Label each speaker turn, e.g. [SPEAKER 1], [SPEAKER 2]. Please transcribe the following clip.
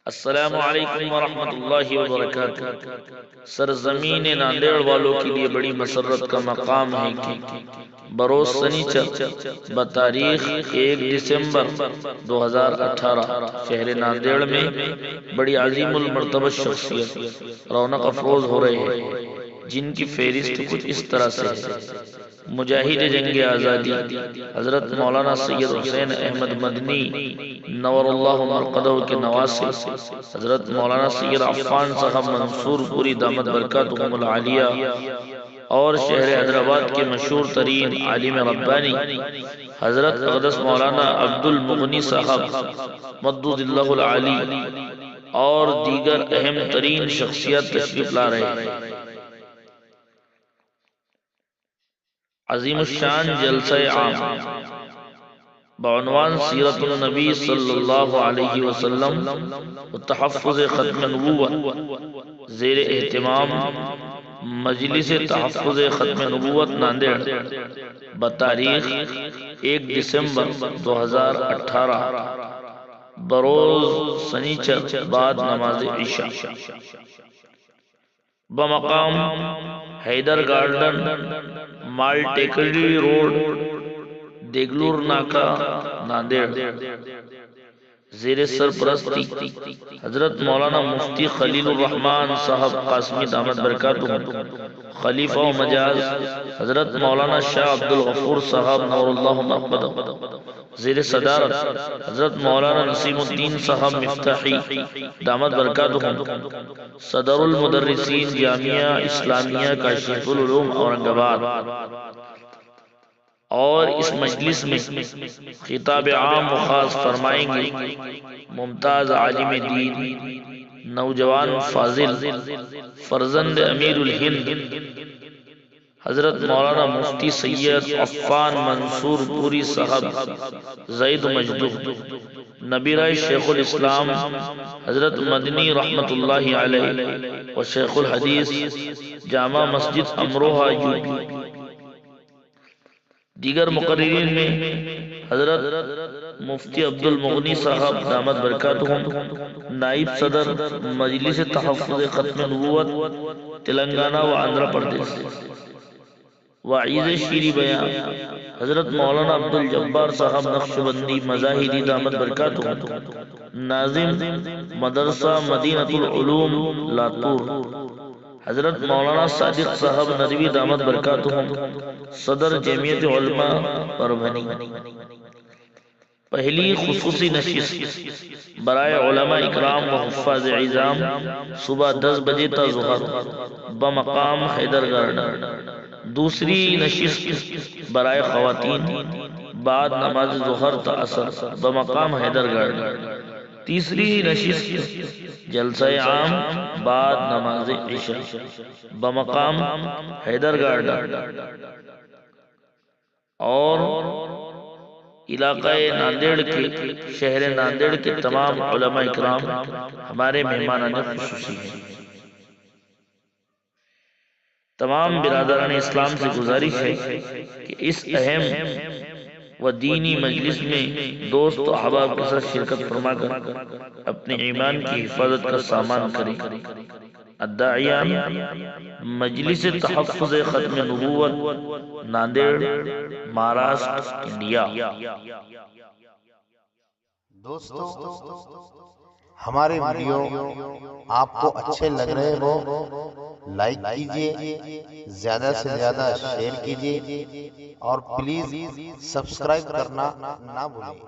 [SPEAKER 1] السلام علیکم ورحمۃ اللہ وبرکاتہ۔ سرزمین ناندیڑ والوں کے لیے بڑی مسرت کا مقام ہے کہ بروز سنیچر بتاریخ 1 دسمبر 2018 شہر ناندیڑ میں بڑی عظیم المرتبہ شخصیت رونق افروز ہو رہے ہیں، جن کی فہرست کچھ اس طرح سے ہے۔ مجاہد جنگ آزادی حضرت مولانا سید حسین احمد مدنی نور اللہ مرقدہ کے نواسے حضرت مولانا سید عفان صاحب منصورپوری دامت برکاتہم العالیہ، اور شہر حیدرآباد کے مشہور ترین عالم ربانی حضرت اقدس مولانا عبد المغنی صاحب مدد اللہ العالی اور دیگر اہم ترین شخصیات تشریف لا رہے ہیں۔ عظیم الشان جلسہ عام بعنوان سیرت النبی صلی اللہ علیہ وسلم و تحفظ ختم نبوت، زیر اہتمام مجلس تحفظ ختم نبوت ناندیڑ بتاریخ 1 دسمبر 2018 بروز سنیچر بعد نماز عشاء بمقام حیدر گارڈن، مال ٹیکری روڈ، دیگلور ناکا، ناندیڑ، زیر سرپرستی حضرت مولانا مفتی خلیل الرحمن صاحب قاسمی دامت برکاتہم، خلیفہ و مجاز حضرت مولانا شاہ عبد الغفور صاحب نور اللہ مرقدہ، زیر صدارت حضرت مولانا نسیم الدین صاحب مفتاحی دامت برکاتہم، صدر المدرسین جامعہ اسلامیہ کاشف العلوم اورنگ آباد۔ اور اس مجلس میں خطاب عام و خاص فرمائیں گے ممتاز عالم دین، نوجوان فاضل، فرزند امیر الہند حضرت مولانا مفتی سید عفان منصورپوری صاحب زید مجدد، نبیرہ شیخ الاسلام حضرت مدنی رحمت اللہ علیہ و شیخ الحدیث جامع مسجد امروہہ UP۔ دیگر مقررین میں حضرت مفتی عبد المغنی صاحب دامت برکاتہم، نائب صدر مجلس تحفظ ختم نبوت تلنگانہ و آندھرا پردیش، وعیز شیریں بیان حضرت مولانا عبد الجبار صاحب نقشبندی مظاہری دامت برکاتہم، ناظم مدرسہ مدینۃ العلوم لاتور حضرت مولانا صادق صاحب ندوی دامت برکاتہم، صدر جمعیت علماء پربھنی۔ پہلی خصوصی نشست برائے علماء اکرام و حفاظ عظام صبح 10 بجے تا ظہر بمقام حیدر گارڈن۔ دوسری نشست برائے خواتین بعد نماز ظہر تا عصر بمقام حیدر گارڈن۔ تیسری نشست جلسہ عام بعد نماز عشاء بمقام حیدر گارڈن، اور علاقہ ناندیڑ کے شہر ناندیڑ کے تمام علماء اکرام ہمارے مہمانان خصوصی ہیں۔ تمام برادران اسلام سے گزارش ہے کہ اس اہم و دینی مجلس میں دوست و احباب کے ساتھ شرکت فرما کر اپنے ایمان کی حفاظت کا سامان کریں۔ الداعیان مجلس تحفظ ختم نبوت ناندیڑ، مہاراشٹر، انڈیا۔
[SPEAKER 2] دوستو، ہمارے ویڈیو آپ کو اچھے لگ رہے ہو لائک کیجئے، زیادہ سے زیادہ شیئر کیجئے، اور پلیز سبسکرائب کرنا نہ بھولیں۔